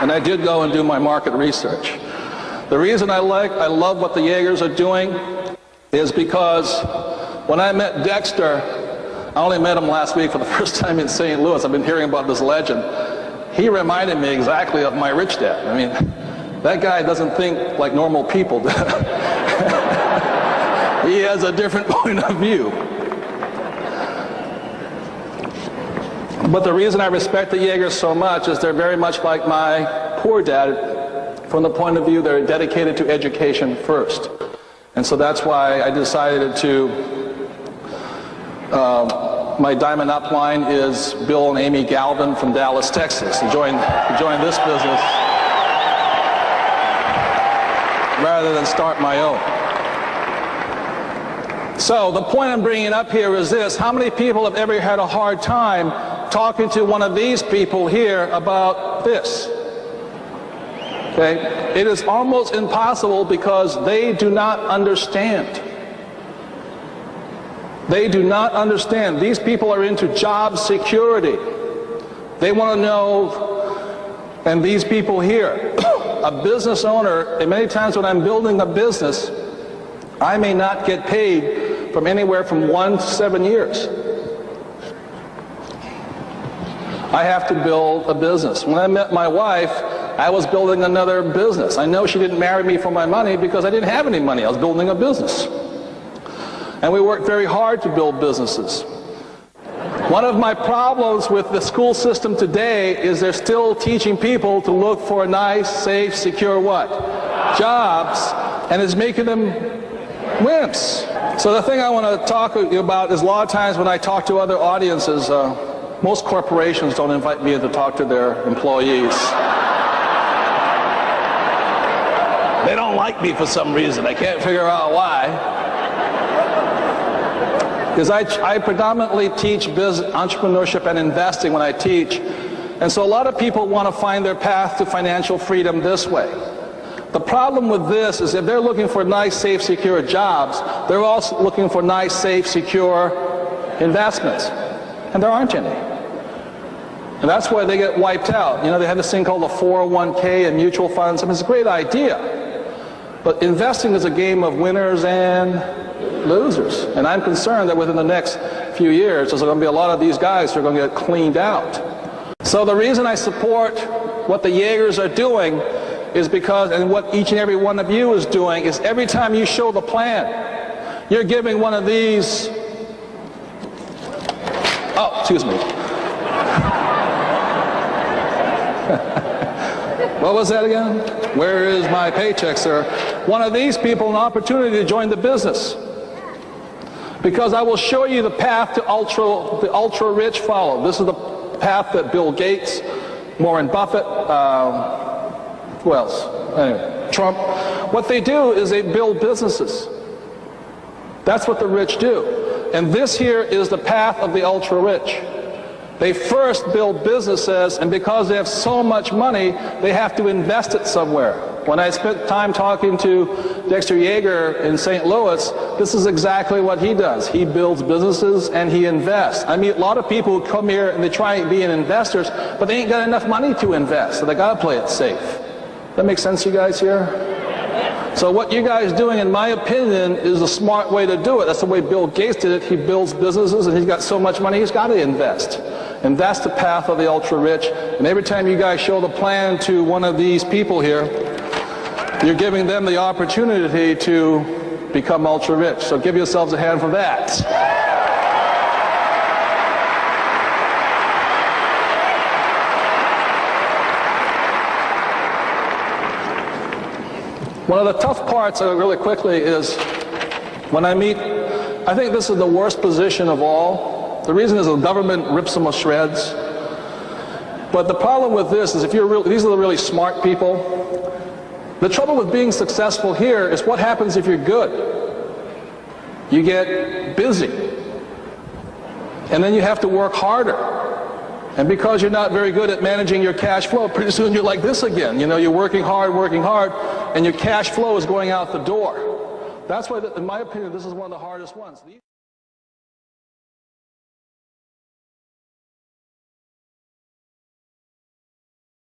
And I did go and do my market research. The reason I love what the Yagers are doing is because when I met Dexter, I only met him last week for the first time in St. Louis. I've been hearing about this legend. He reminded me exactly of my rich dad. I mean, that guy doesn't think like normal people do. He has a different point of view. But the reason I respect the Yagers so much is they're very much like my poor dad from the point of view they're dedicated to education first. And so that's why I decided to, my diamond upline is Bill and Amy Galvin from Dallas, Texas, to join this business rather than start my own. So the point I'm bringing up here is this: how many people have ever had a hard time talking to one of these people here about this? Okay? It is almost impossible because they do not understand. They do not understand. These people are into job security. They want to know, and these people here, a business owner, and many times when I'm building a business, I may not get paid from anywhere from 1 to 7 years. I have to build a business. When I met my wife, I was building another business. I know she didn't marry me for my money because I didn't have any money. I was building a business. And we worked very hard to build businesses. One of my problems with the school system today is they're still teaching people to look for nice, safe, secure what? Jobs, and it's making them wimps. So the thing I want to talk to you about is a lot of times when I talk to other audiences, most corporations don't invite me in to talk to their employees. They don't like me for some reason. I can't figure out why. Because I predominantly teach entrepreneurship and investing when I teach. And so a lot of people want to find their path to financial freedom this way. The problem with this is if they're looking for nice, safe, secure jobs, they're also looking for nice, safe, secure investments. And there aren't any. And that's why they get wiped out. You know, they have this thing called the 401k and mutual funds. I mean, it's a great idea. But investing is a game of winners and losers. And I'm concerned that within the next few years, there's going to be a lot of these guys who are going to get cleaned out. So the reason I support what the Yagers are doing is because, and what each and every one of you is doing, is every time you show the plan, you're giving one of these, oh, excuse me. What was that again? Where is my paycheck, sir? One of these people an opportunity to join the business. Because I will show you the path to the ultra rich follow. This is the path that Bill Gates, Warren Buffett, who else? Anyway, Trump. What they do is they build businesses. That's what the rich do. And this here is the path of the ultra rich. They first build businesses, and because they have so much money, they have to invest it somewhere. When I spent time talking to Dexter Yager in St. Louis, this is exactly what he does. He builds businesses and he invests. I meet a lot of people who come here and they try being investors, but they ain't got enough money to invest, so they got to play it safe. That makes sense, you guys here? So what you guys are doing, in my opinion, is a smart way to do it. That's the way Bill Gates did it. He builds businesses and he's got so much money, he's got to invest. And that's the path of the ultra rich. And every time you guys show the plan to one of these people here, you're giving them the opportunity to become ultra rich. So give yourselves a hand for that. One of the tough parts, really quickly, is when I meet, I think this is the worst position of all. The reason is the government rips them to shreds. But the problem with this is if you're these are the really smart people. The trouble with being successful here is what happens if you're good. You get busy. And then you have to work harder. And because you're not very good at managing your cash flow, pretty soon you're like this again. You know, you're working hard, and your cash flow is going out the door. That's why, in my opinion, this is one of the hardest ones.